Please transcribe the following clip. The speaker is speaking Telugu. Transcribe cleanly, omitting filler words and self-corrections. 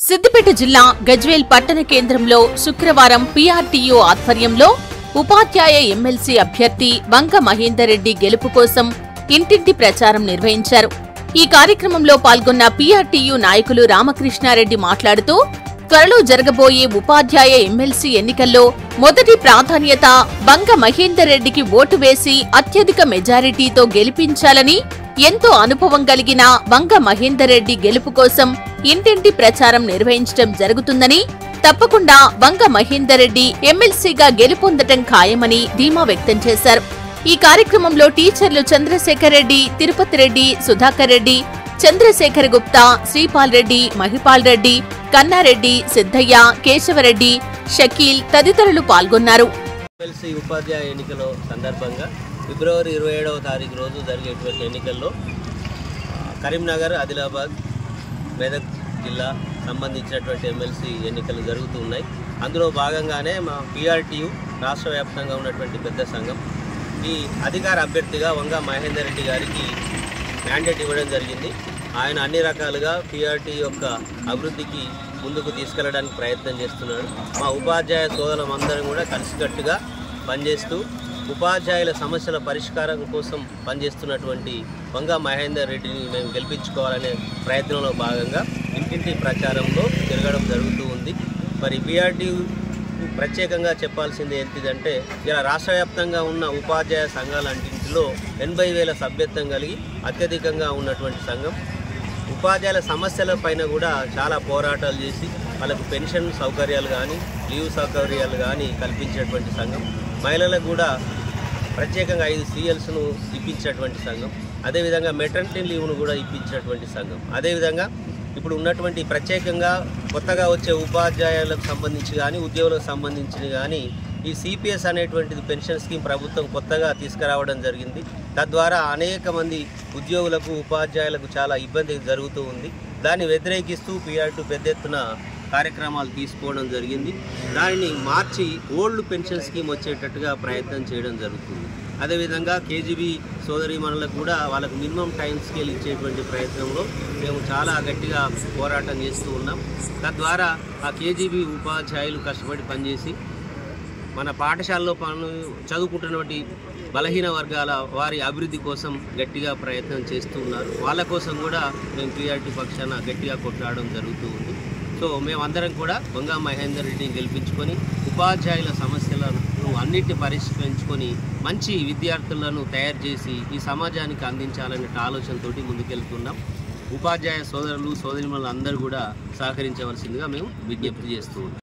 సిద్దిపేట జిల్లా గజ్వేల్ పట్టణ కేంద్రంలో శుక్రవారం పీఆర్టీయూ ఆధ్వర్యంలో ఉపాధ్యాయ ఎమ్మెల్సీ అభ్యర్థి వంగ మహేందర్ రెడ్డి గెలుపు కోసం ఇంటింటి ప్రచారం నిర్వహించారు. ఈ కార్యక్రమంలో పాల్గొన్న పీఆర్టీయూ నాయకులు రామకృష్ణారెడ్డి మాట్లాడుతూ, త్వరలో జరగబోయే ఉపాధ్యాయ ఎమ్మెల్సీ ఎన్నికల్లో మొదటి ప్రాధాన్యత వంగ మహేందర్ రెడ్డికి ఓటు వేసి అత్యధిక మెజారిటీతో గెలిపించాలని, ఎంతో అనుభవం కలిగిన వంగ మహేందర్ రెడ్డి గెలుపు కోసం ఇంటింటి ప్రచారం నిర్వహించడం జరుగుతుందని, తప్పకుండా వంగ మహేందర్ రెడ్డి ఎమ్మెల్సీగా గెలుపొందటం ఖాయమని ధీమా వ్యక్తం చేశారు. ఈ కార్యక్రమంలో టీచర్లు చంద్రశేఖర్ రెడ్డి, తిరుపతి రెడ్డి, సుధాకర్ రెడ్డి, చంద్రశేఖర్ గుప్తా, శ్రీపాల్ రెడ్డి, మహిపాల్ రెడ్డి, కన్నారెడ్డి, సిద్ధయ్య, కేశవరెడ్డి, షకీల్ తదితరులు పాల్గొన్నారు. ఎమ్మెల్సీ ఉపాధ్యాయ ఎన్నికల సందర్భంగా ఫిబ్రవరి 27వ తారీఖు రోజు జరిగేటువంటి ఎన్నికల్లో కరీంనగర్, ఆదిలాబాద్, మెదక్ జిల్లా సంబంధించినటువంటి ఎమ్మెల్సీ ఎన్నికలు జరుగుతూ ఉన్నాయి. అందులో భాగంగానే మా పీఆర్టీయూ రాష్ట్ర వ్యాప్తంగా ఉన్నటువంటి పెద్ద సంఘం ఈ అధికార అభ్యర్థిగా వంగ మహేందర్ రెడ్డి గారికి మ్యాండేట్ ఇవ్వడం జరిగింది. ఆయన అన్ని రకాలుగా పీఆర్టీ యొక్క అభివృద్ధికి ముందుకు తీసుకెళ్లడానికి ప్రయత్నం చేస్తున్నాడు. మా ఉపాధ్యాయ సోదరులందరం కూడా కలిసికట్టుగా పనిచేస్తూ ఉపాధ్యాయుల సమస్యల పరిష్కారం కోసం పనిచేస్తున్నటువంటి వంగ మహేందర్ రెడ్డిని మేము గెలిపించుకోవాలనే ప్రయత్నంలో భాగంగా ఇంటింటి ప్రచారంలో తిరగడం జరుగుతూ ఉంది. మరి పీఆర్టీ ప్రత్యేకంగా చెప్పాల్సింది ఏంటిదంటే, ఇలా రాష్ట్ర వ్యాప్తంగా ఉన్న ఉపాధ్యాయ సంఘాలన్నింటిలో 80,000 సభ్యత్వం కలిగి అత్యధికంగా ఉన్నటువంటి సంఘం. ఉపాధ్యాయుల సమస్యల పైన కూడా చాలా పోరాటాలు చేసి వాళ్ళకు పెన్షన్ సౌకర్యాలు కానీ, లీవ్ సౌకర్యాలు కానీ కల్పించినటువంటి సంఘం. మహిళలకు కూడా ప్రత్యేకంగా 5 CLస్ను ఇప్పించినటువంటి సంఘం. అదేవిధంగా మెటర్నిటీ లీవ్ను కూడా ఇప్పించినటువంటి సంఘం. అదేవిధంగా ఇప్పుడు ఉన్నటువంటి ప్రత్యేకంగా కొత్తగా వచ్చే ఉపాధ్యాయులకు సంబంధించి కానీ, ఉద్యోగులకు సంబంధించి కానీ ఈ CPS అనేటువంటిది పెన్షన్ స్కీమ్ ప్రభుత్వం కొత్తగా తీసుకురావడం జరిగింది. తద్వారా అనేక మంది ఉద్యోగులకు, ఉపాధ్యాయులకు చాలా ఇబ్బంది జరుగుతూ ఉంది. దాన్ని వ్యతిరేకిస్తూ పీఆర్టీ పెద్ద ఎత్తున కార్యక్రమాలు తీసుకోవడం జరిగింది. దానిని మార్చి ఓల్డ్ పెన్షన్ స్కీమ్ వచ్చేటట్టుగా ప్రయత్నం చేయడం జరుగుతుంది. అదేవిధంగా కేజీబీ సోదరీమణులకు కూడా వాళ్ళకు మినిమం టైం స్కేల్ ఇచ్చేటువంటి ప్రయత్నంలో మేము చాలా గట్టిగా పోరాటం చేస్తూ ఉన్నాం. తద్వారా ఆ కేజీబీ ఉపాధ్యాయులు కష్టపడి పనిచేసి మన పాఠశాలలో చదువుకుంటున్నటువంటి బలహీన వర్గాల వారి అభివృద్ధి కోసం గట్టిగా ప్రయత్నం చేస్తూ ఉన్నారు. వాళ్ళ కోసం కూడా మేము పీఆర్టీ పక్షాన గట్టిగా కొట్లాడడం జరుగుతూ ఉంది. సో మేమందరం కూడా వంగ మహేందర్ రెడ్డిని గెలిపించుకొని ఉపాధ్యాయుల సమస్యలను అన్నిటిని పరిష్కరించుకొని మంచి విద్యార్థులను తయారు చేసి ఈ సమాజానికి అందించాలనే ఆలోచనతోటి ముందుకెళ్తున్నాం. ఉపాధ్యాయ సోదరులు, సోదరిమణులు అందరూ కూడా సహకరించవలసిందిగా మేము విజ్ఞప్తి చేస్తూ ఉన్నాం.